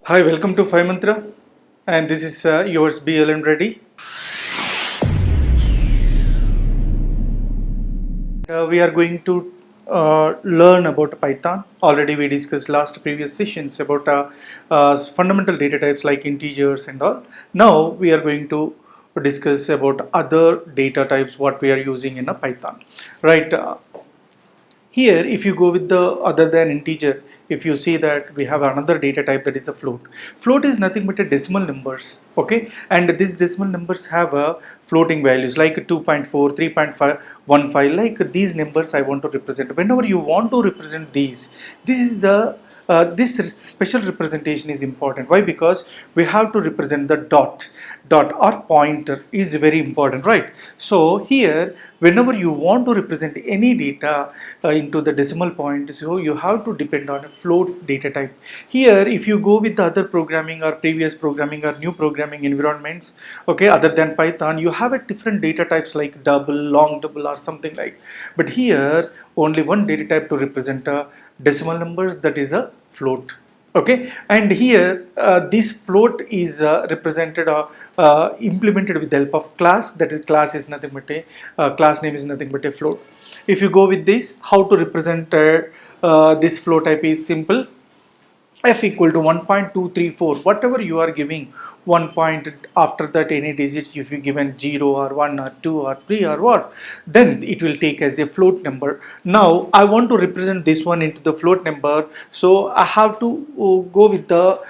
Hi, welcome to Five Mantra, and this is yours BLM Reddy. We are going to learn about Python. Already we discussed last previous sessions about fundamental data types like integers and all. Now we are going to discuss about other data types what we are using in a Python. Right. Here, if you go with the other than integer, if you see that we have another data type that is a float. Float is nothing but a decimal numbers, okay? And these decimal numbers have a floating values like 2.4, 3.5, like these numbers I want to represent. Whenever you want to represent these, this special representation is important. Why? Because we have to represent the dot or pointer is very important, right? So here, whenever you want to represent any data into the decimal point, so you have to depend on a float data type. Here, if you go with the other programming or previous programming or new programming environments, okay, other than Python, you have a different data types like double, long double, or something like. But here, only one data type to represent decimal numbers, that is a float. Okay, and here this float is represented or implemented with the help of class. That is, class is nothing but a class name is nothing but a float. If you go with this, how to represent this float type is simple. F equal to 1.234, whatever you are giving, 1 point after that any digits, if you given 0 or 1 or 2 or 3 or what, then it will take as a float number. Now I want to represent this one into the float number, so I have to go with the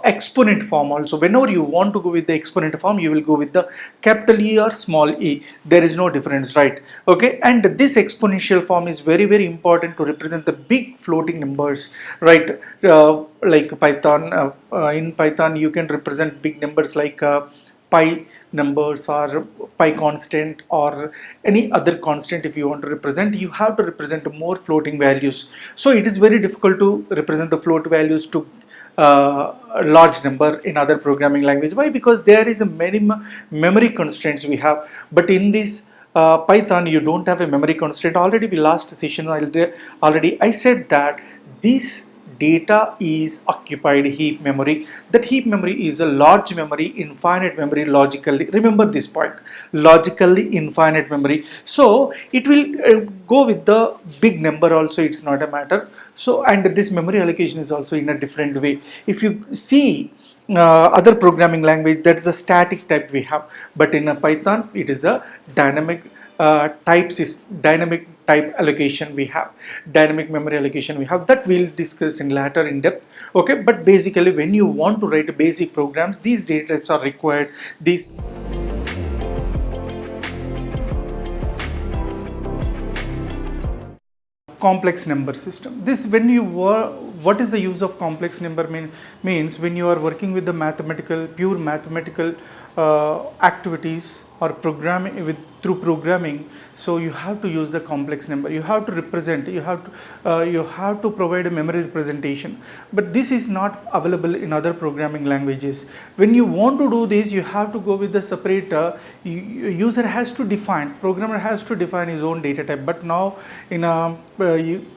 exponent form also. Whenever you want to go with the exponent form, you will go with the capital E or small e. There is no difference, right? Okay, and this exponential form is very important to represent the big floating numbers, right? Like Python, in Python you can represent big numbers like pi numbers or pi constant or any other constant. If you want to represent, you have to represent more floating values. So it is very difficult to represent the float values to a large number in other programming language. Why? Because there is a many memory constraints we have, but in this Python you don't have a memory constraint. Already we last session already I said that this data is occupied heap memory. That heap memory is a large memory, infinite memory, logically. Remember this point, logically infinite memory. So it will go with the big number also, it's not a matter. So, and this memory allocation is also in a different way. If you see other programming language, that is a static type we have, but in a Python it is a dynamic dynamic type allocation we have, dynamic memory allocation we have, that we'll discuss in later in depth. Okay, but basically when you want to write basic programs, these data types are required. These complex number system. This, when you were, what is the use of complex number means when you are working with the pure mathematical activities or programming through programming, so you have to use the complex number. You have to represent, you have to provide a memory representation, but this is not available in other programming languages. When you want to do this, you have to go with the separate user has to define, programmer has to define his own data type. But now in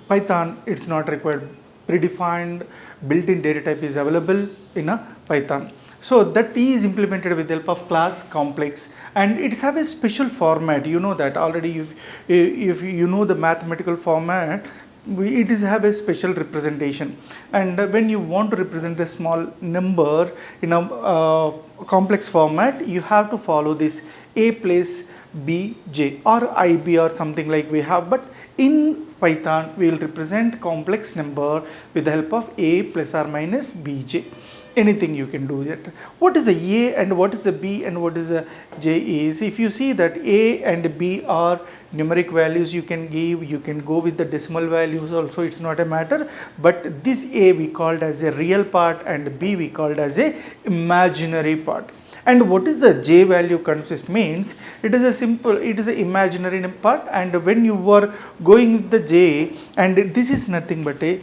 Python it's not required. Predefined built-in data type is available in a Python. So that is implemented with the help of class complex, and it's have a special format. You know that already. If you know the mathematical format, it is have a special representation. And when you want to represent a small number in a complex format, you have to follow this a plus bj or ib or something like we have. But in Python we will represent complex number with the help of a plus or minus bj. Anything you can do that. What is a and what is a b and what is a j is, if you see that a and b are numeric values you can give, you can go with the decimal values also, it's not a matter. But this a we called as a real part and b we called as a imaginary part. And what is the j value consist means, it is a simple, it is an imaginary part, and when you were going with the j, and this is nothing but a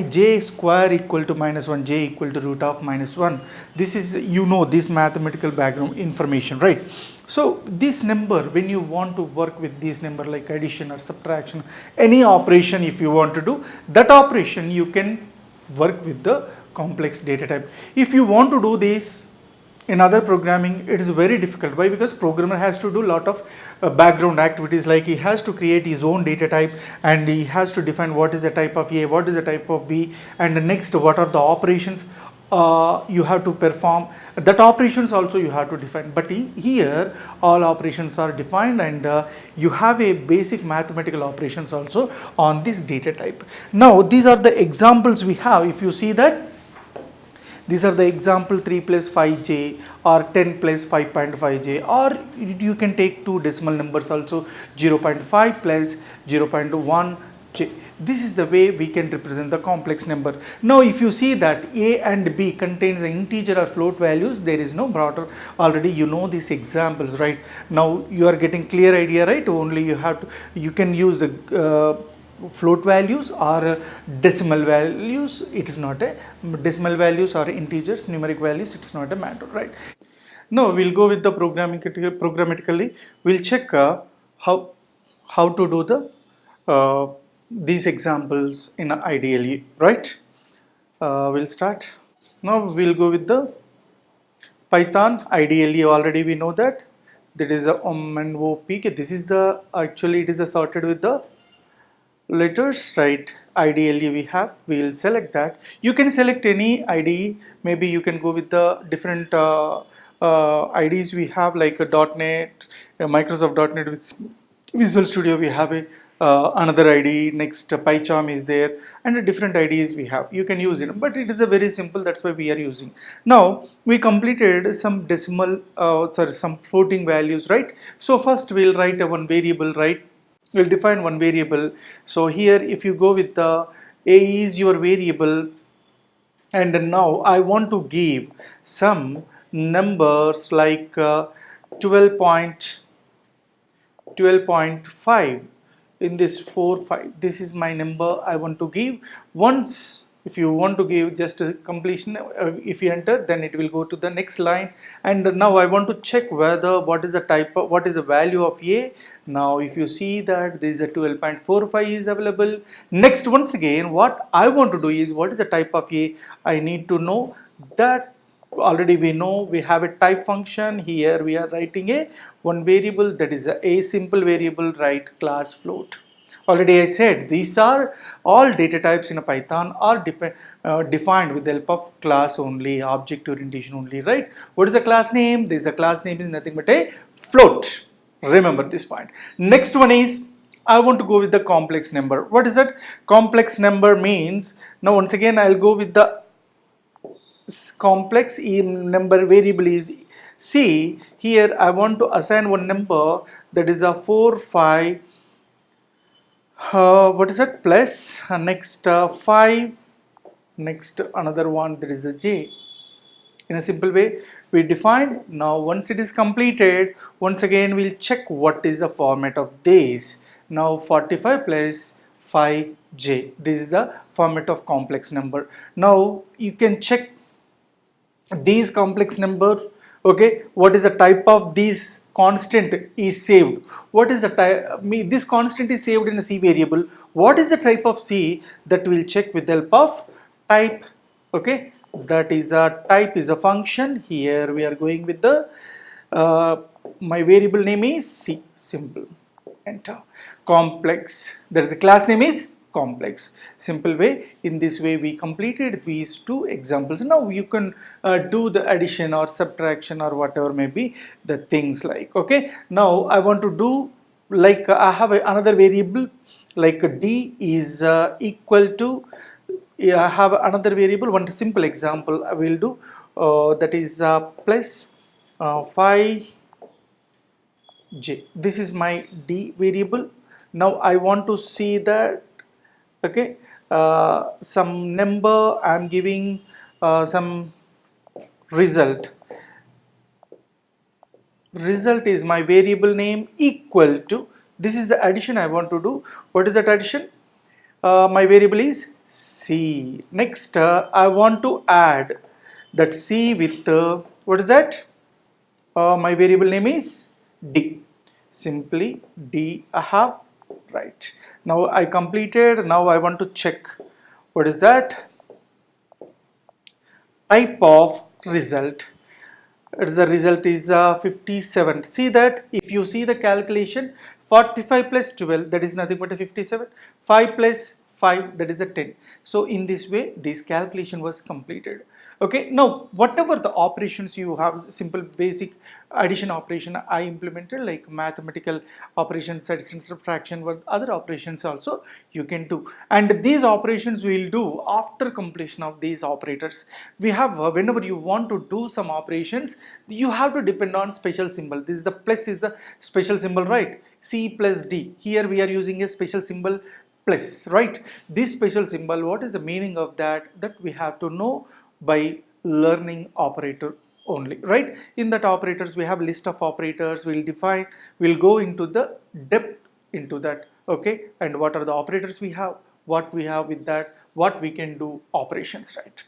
j square equal to -1, j equal to root of -1. This is, you know, this mathematical background information, right? So this number, when you want to work with this number like addition or subtraction, any operation if you want to do, that operation you can work with the complex data type. If you want to do this in other programming, it is very difficult. Why? Because programmer has to do a lot of background activities, like he has to create his own data type, and he has to define what is the type of A, what is the type of B, and next what are the operations you have to perform. That operations also you have to define. But here all operations are defined, and you have a basic mathematical operations also on this data type. Now these are the examples we have. If you see that, these are the example 3 plus 5j or 10 plus 5.5j, or you can take two decimal numbers also, 0.5 plus 0.1j. This is the way we can represent the complex number. Now if you see that a and b contains an integer or float values, there is no border. Already you know these examples, right? Now you are getting clear idea, right? Only you have to, you can use the float values or decimal values. It is not a decimal values or integers, numeric values, it's not a matter, right? Now we'll go with the programmatically. We'll check how to do the these examples in ideally, right? We'll start. Now we'll go with the Python. Ideally, already we know that is a and op. This is the, actually it is sorted with the letters, right? Ideally we will select that. You can select any IDE. Maybe you can go with the different IDEs we have, like a .NET, Microsoft .NET with Visual Studio. We have a another IDE. Next, PyCharm is there, and the different IDEs we have. You can use it, but it is a very simple. That's why we are using. Now we completed some decimal, some floating values, right? So first we'll write a one variable, right? We'll define one variable. So here if you go with the a is your variable, and now I want to give some numbers like 12.5 in this 4 5. This is my number I want to give. Once if you want to give just a completion, if you enter, then it will go to the next line. And now I want to check whether what is the type of, what is the value of a. Now if you see that this is a 12.45 is available. Next, once again what I want to do is, what is the type of a, I need to know that. Already we know we have a type function. Here we are writing a one variable, that is a simple variable, right, class float. Already I said these are all data types in a Python are defined with the help of class only, object orientation only, right? What is the class name? This is a class name is nothing but a float. Remember this point. Next one is, I want to go with the complex number. What is that? Complex number means, now once again I'll go with the complex number variable is C. Here I want to assign one number, that is a 4 5 what is that, plus next 5, next another one, that is a j. In a simple way we define. Now once it is completed, once again we'll check what is the format of this. Now 45 plus 5j, this is the format of complex number. Now you can check these complex number. Okay, what is the type of this constant is saved? What is the type? This constant is saved in a C variable. What is the type of C? That will check with the help of type. Okay, that is a type is a function. Here we are going with the my variable name is C. Simple. Enter. Complex. There is a class name is complex. Simple way. In this way we completed these two examples. Now you can do the addition or subtraction or whatever may be the things like. Okay, now I want to do like I have another variable like d is equal to, I have another variable. One simple example I will do, that is plus 5j. This is my d variable. Now I want to see that, okay, some number I'm giving some result. Result is my variable name equal to, this is the addition I want to do. What is that addition? My variable is C. Next I want to add that C with what is that? My variable name is D. Simply D I have, right. Now I completed. Now I want to check what is that. type of result. The result is 57. See that if you see the calculation, 45 plus 12, that is nothing but a 57. 5 plus 5, that is a 10. So in this way this calculation was completed. Okay, now whatever the operations you have, simple basic addition operation I implemented, like mathematical operations, addition, subtraction, what other operations also you can do, and these operations we will do after completion of these operators. We have whenever you want to do some operations, you have to depend on special symbol. This is the plus is the special symbol, right? C plus D, here we are using a special symbol plus, right? This special symbol, what is the meaning of that? That we have to know by learning operator only, right? In that operators we have list of operators, we'll define, we'll go into the depth into that. Okay, and what are the operators we have, what we have with that, what we can do operations, right?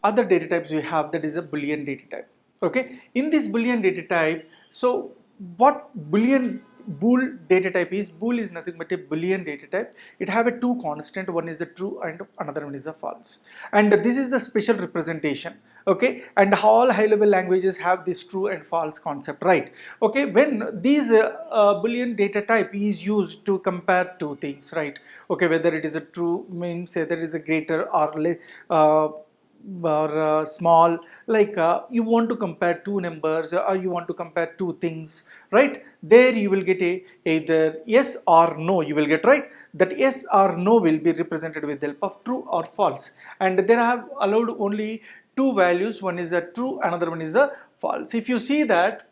Other data types we have, that is a Boolean data type. Okay, in this Boolean data type, so what Boolean bool data type is, bool is nothing but a Boolean data type. It have a two constant, one is the true and another one is the false, and this is the special representation. Okay, and all high level languages have this true and false concept, right? Okay, when these Boolean data type is used to compare two things, right? Okay, whether it is a true means there is a greater or less or small, like you want to compare two numbers or you want to compare two things, right? There you will get a either yes or no, you will get, right? That yes or no will be represented with the help of true or false, and there have allowed only two values, one is a true, another one is a false. If you see that,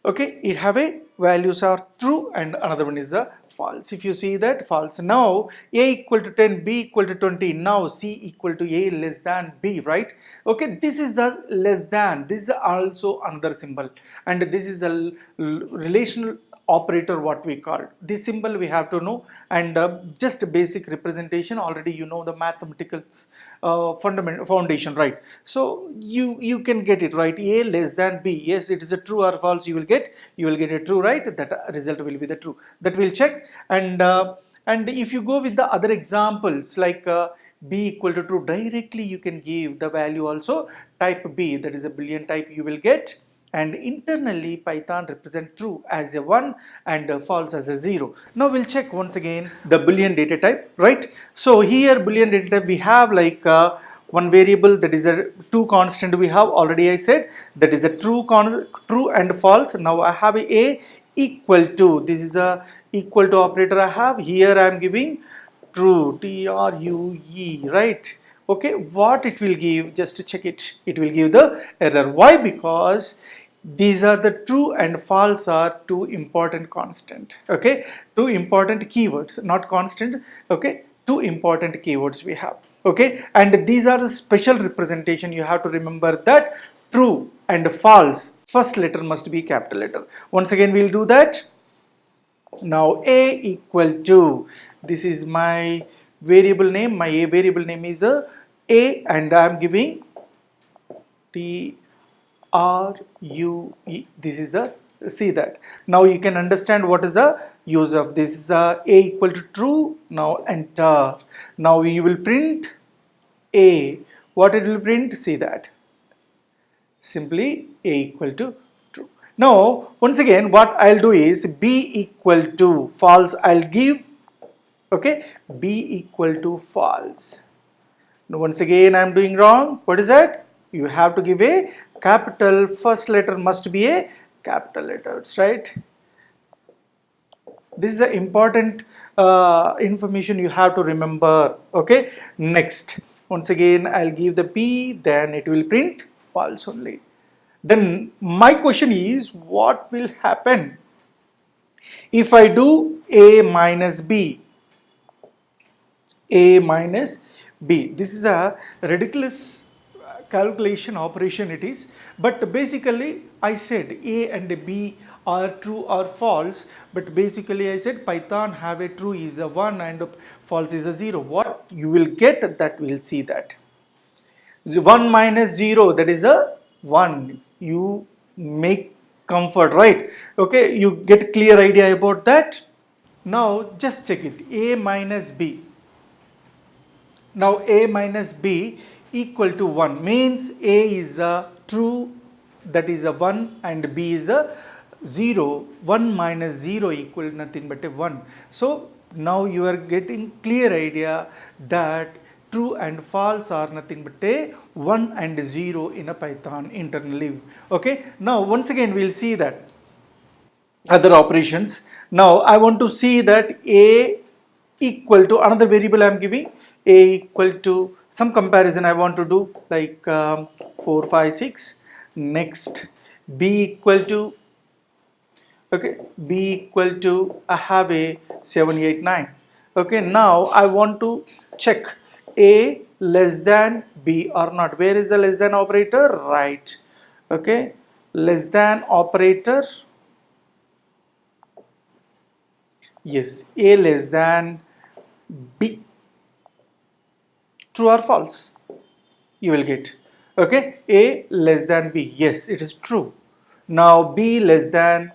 okay, it have a values are true and another one is a false. If you see that false, now a equal to 10, b equal to 20, now c equal to a less than b, right? Okay, this is the less than, this is also another symbol, and this is the relational operator what we call. This symbol we have to know, and just basic representation already you know the mathematical foundation, right? So you can get it right, a less than b, yes, it is a true or false, you will get a true, right? That result will be the true, that will check. And if you go with the other examples like b equal to true, directly you can give the value also type b, that is a Boolean type you will get, and internally Python represent true as a 1 and false as a 0. Now we'll check once again the Boolean data type, right? So here Boolean data type we have like one variable, that is a two constant we have already I said, that is a true and false. Now I have a equal to, this is a equal to operator I have here, I am giving true, true, right? Okay, what it will give, just to check it, it will give the error. Why? Because these are the true and false are two important constant. Okay, two important keywords, not constant. Okay, two important keywords we have. Okay, and these are the special representation. You have to remember that true and false, first letter must be capital letter. Once again we'll do that. Now a equal to, this is my variable name, my a variable name is a, and I am giving t r u e, this is the, see that, now you can understand what is the use of this. Is a equal to true, now enter, now you will print a, what it will print, see that, simply a equal to true. Now once again what I'll do is b equal to false, I'll give, okay, b equal to false. Now once again I'm doing wrong, what is that? You have to give a capital, first letter must be a capital letters, right? This is the important information you have to remember. Okay, next, once again I'll give the p, then it will print false only. Then my question is, what will happen if I do a minus b? A minus b, this is a ridiculous calculation operation it is, but basically I said a and b are true or false, but basically I said Python have a true is a 1 and false is a 0. What you will get, that we'll see that 1 minus 0, that is a 1, you make comfort, right? Okay, you get clear idea about that. Now just check it, a minus b. Now a minus b equal to 1 means a is a true, that is a 1, and b is a 0. 1 minus 0 equal nothing but a 1. So now you are getting clear idea that true and false are nothing but a 1 and 0 in a Python internally. Okay, now once again we will see that other operations. Now I want to see that a equal to another variable I am giving, a equal to some comparison I want to do, like 4 5 6. Next b equal to, okay, b equal to I have a 7 8 9. Okay, now I want to check a less than b or not. Where is the less than operator? Right. Okay, less than operator. Yes, a less than b. True or false? You will get. Okay, a less than b. Yes, it is true. Now b less than,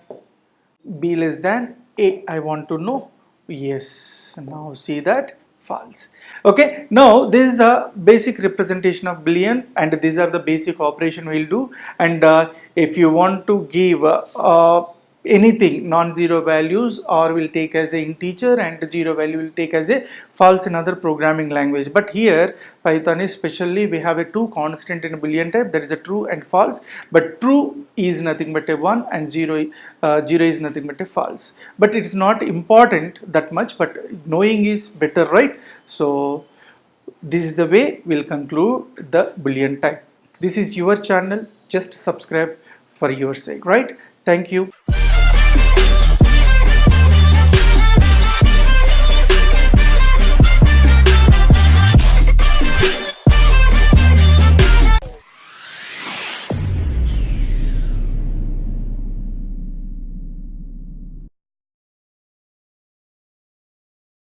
b less than a. I want to know. Yes. Now see that false. Okay. Now this is a basic representation of boolean, and these are the basic operation we'll do. And if you want to give anything non-zero values, or will take as a integer, and zero value will take as a false in other programming language. But here Python is specially we have a two constant in a boolean type, that is a true and false. But true is nothing but a 1, and 0 is nothing but a false. But it's not important that much, but knowing is better, right? So this is the way we'll conclude the boolean type. This is your channel, just subscribe for your sake, right? Thank you.